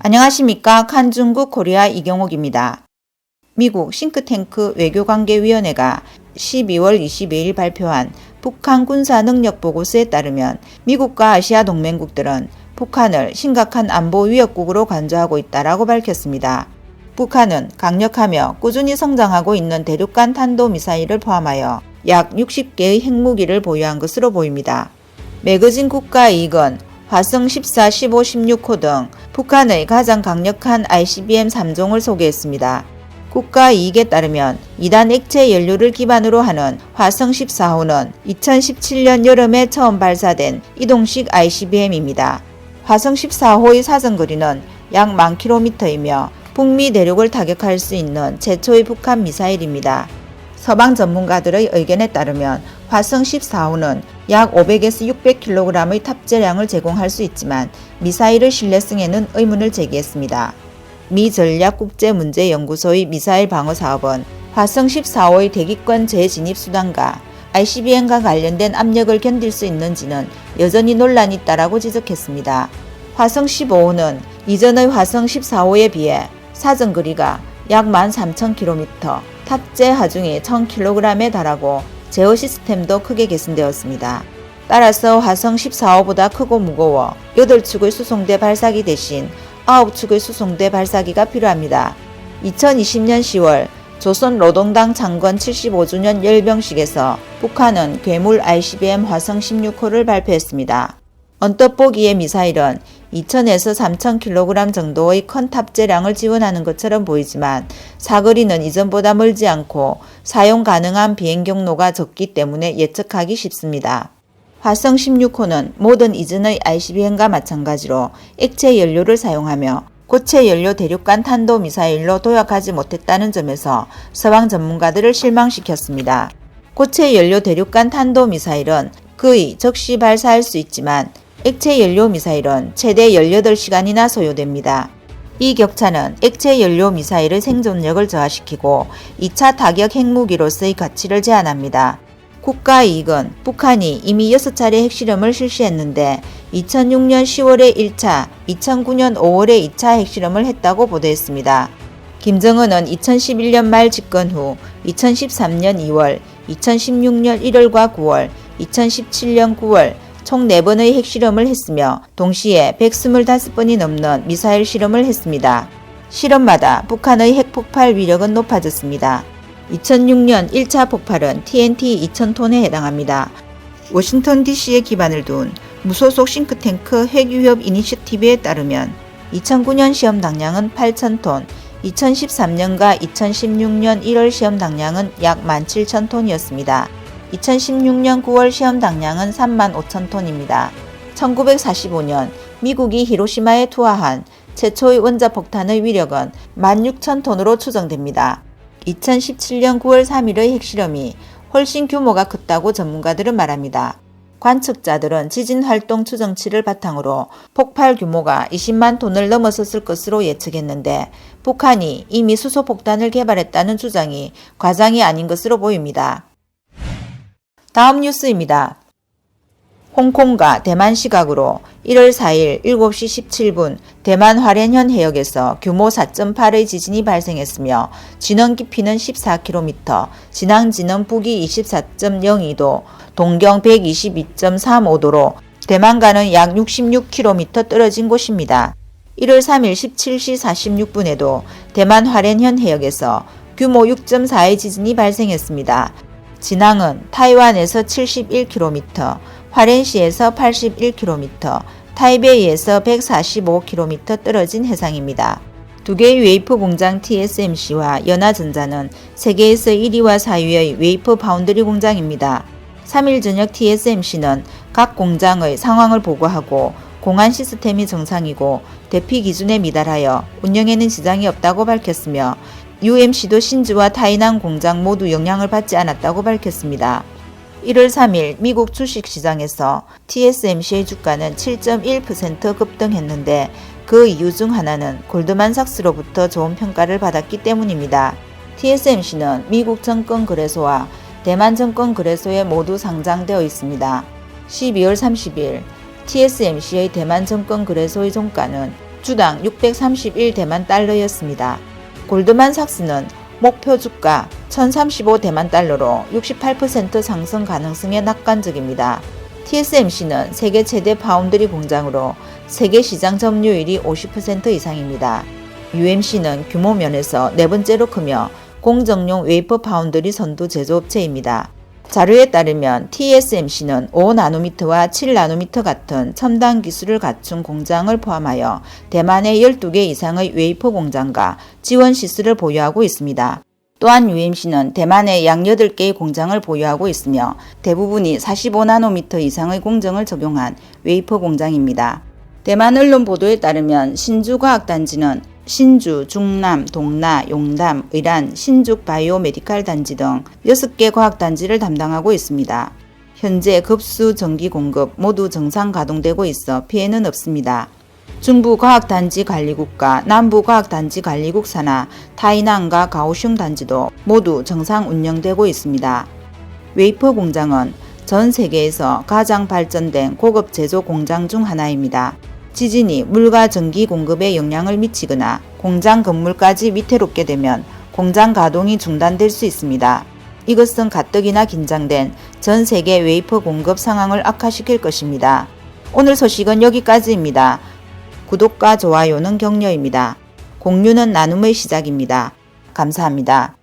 안녕하십니까. 칸중국 코리아 이경옥입니다. 미국 싱크탱크 외교관계위원회가 12월 22일 발표한 북한 군사능력보고서에 따르면 미국과 아시아 동맹국들은 북한을 심각한 안보 위협국으로 간주하고 있다고 밝혔습니다. 북한은 강력하며 꾸준히 성장하고 있는 대륙간 탄도미사일을 포함하여 약 60개의 핵무기를 보유한 것으로 보입니다. 매거진 국가이익은 화성 14, 15, 16호 등 북한의 가장 강력한 ICBM 3종을 소개했습니다. 국가이익에 따르면 2단 액체 연료를 기반으로 하는 화성 14호는 2017년 여름에 처음 발사된 이동식 ICBM입니다. 화성 14호의 사정거리는 약 1000km이며 북미 대륙을 타격할 수 있는 최초의 북한 미사일입니다. 서방 전문가들의 의견에 따르면 화성 14호는 약 500에서 600kg의 탑재량을 제공할 수 있지만 미사일의 신뢰성에는 의문을 제기했습니다. 미 전략국제문제연구소의 미사일 방어 사업은 화성 14호의 대기권 재진입 수단과 ICBM과 관련된 압력을 견딜 수 있는지는 여전히 논란이 있다고 지적했습니다. 화성 15호는 이전의 화성 14호에 비해 사정거리가 약 13,000km, 탑재 하중이 1000kg에 달하고 제어 시스템도 크게 개선되었습니다. 따라서 화성 14호보다 크고 무거워 8축의 수송대 발사기 대신 9축의 수송대 발사기가 필요합니다. 2020년 10월 조선노동당 창건 75주년 열병식에서 북한은 괴물 ICBM 화성 16호를 발표했습니다. 언뜻 보기에 미사일은 2000에서 3000kg 정도의 큰 탑재량을 지원하는 것처럼 보이지만 사거리는 이전보다 멀지 않고 사용 가능한 비행 경로가 적기 때문에 예측하기 쉽습니다. 화성 16호는 모든 이전의 ICBM과 마찬가지로 액체 연료를 사용하며 고체 연료 대륙간 탄도미사일로 도약하지 못했다는 점에서 서방 전문가들을 실망시켰습니다. 고체 연료 대륙간 탄도미사일은 거의 즉시 발사할 수 있지만 액체 연료 미사일은 최대 18시간이나 소요됩니다. 이 격차는 액체 연료 미사일의 생존력을 저하시키고 2차 타격 핵무기로서의 가치를 제한합니다. 국가이익은 북한이 이미 6차례 핵실험을 실시했는데 2006년 10월에 1차, 2009년 5월에 2차 핵실험을 했다고 보도했습니다. 김정은은 2011년 말 집권 후 2013년 2월, 2016년 1월과 9월, 2017년 9월 총 4번의 핵실험을 했으며 동시에 125번이 넘는 미사일 실험을 했습니다. 실험마다 북한의 핵폭발 위력은 높아졌습니다. 2006년 1차 폭발은 TNT 2000톤에 해당합니다. 워싱턴 DC에 기반을 둔 무소속 싱크탱크 핵위협 이니셔티브에 따르면 2009년 시험 당량은 8000톤, 2013년과 2016년 1월 시험 당량은 약 17,000톤이었습니다. 2016년 9월 시험 당량은 35,000톤입니다. 1945년 미국이 히로시마에 투하한 최초의 원자폭탄의 위력은 16,000톤으로 추정됩니다. 2017년 9월 3일의 핵실험이 훨씬 규모가 컸다고 전문가들은 말합니다. 관측자들은 지진활동 추정치를 바탕으로 폭발 규모가 20만 톤을 넘어섰을 것으로 예측했는데 북한이 이미 수소폭탄을 개발했다는 주장이 과장이 아닌 것으로 보입니다. 다음 뉴스입니다. 홍콩과 대만 시각으로 1월 4일 7시 17분 대만 화롄현 해역에서 규모 4.8의 지진이 발생했으며 진원 깊이는 14km, 진앙지는 북위 24.02도, 동경 122.35도로 대만과는 약 66km 떨어진 곳입니다. 1월 3일 17시 46분에도 대만 화롄현 해역에서 규모 6.4의 지진이 발생했습니다. 진앙은 타이완에서 71km, 화롄시에서 81km, 타이베이에서 145km 떨어진 해상입니다. 두 개의 웨이프 공장 TSMC와 연화전자는 세계에서 1위와 4위의 웨이프 파운드리 공장입니다. 3일 저녁 TSMC는 각 공장의 상황을 보고하고 공안 시스템이 정상이고 대피 기준에 미달하여 운영에는 지장이 없다고 밝혔으며 UMC도 신주와 타이난 공장 모두 영향을 받지 않았다고 밝혔습니다. 1월 3일 미국 주식시장에서 TSMC의 주가는 7.1% 급등했는데 그 이유 중 하나는 골드만삭스로부터 좋은 평가를 받았기 때문입니다. TSMC는 미국 증권거래소와 대만 증권거래소에 모두 상장되어 있습니다. 12월 30일 TSMC의 대만 증권거래소의 종가는 주당 631대만 달러였습니다. 골드만삭스는 목표 주가 1035대만 달러로 68% 상승 가능성에 낙관적입니다. TSMC는 세계 최대 파운드리 공장으로 세계 시장 점유율이 50% 이상입니다. UMC는 규모 면에서 네 번째로 크며 공정용 웨이퍼 파운드리 선두 제조업체입니다. 자료에 따르면 TSMC는 5나노미터와 7나노미터 같은 첨단 기술을 갖춘 공장을 포함하여 대만에 12개 이상의 웨이퍼 공장과 지원 시설을 보유하고 있습니다. 또한 UMC는 대만에 약 8개의 공장을 보유하고 있으며 대부분이 45나노미터 이상의 공정을 적용한 웨이퍼 공장입니다. 대만 언론 보도에 따르면 신주과학단지는 신주, 중남, 동나, 용담, 의란, 신죽 바이오메디칼 단지 등 6개 과학단지를 담당하고 있습니다. 현재 급수 전기 공급 모두 정상 가동되고 있어 피해는 없습니다. 중부과학단지 관리국과 남부과학단지 관리국 산하 타이난과 가오슝 단지도 모두 정상 운영되고 있습니다. 웨이퍼 공장은 전 세계에서 가장 발전된 고급 제조 공장 중 하나입니다. 지진이 물과 전기 공급에 영향을 미치거나 공장 건물까지 위태롭게 되면 공장 가동이 중단될 수 있습니다. 이것은 가뜩이나 긴장된 전 세계 웨이퍼 공급 상황을 악화시킬 것입니다. 오늘 소식은 여기까지입니다. 구독과 좋아요는 격려입니다. 공유는 나눔의 시작입니다. 감사합니다.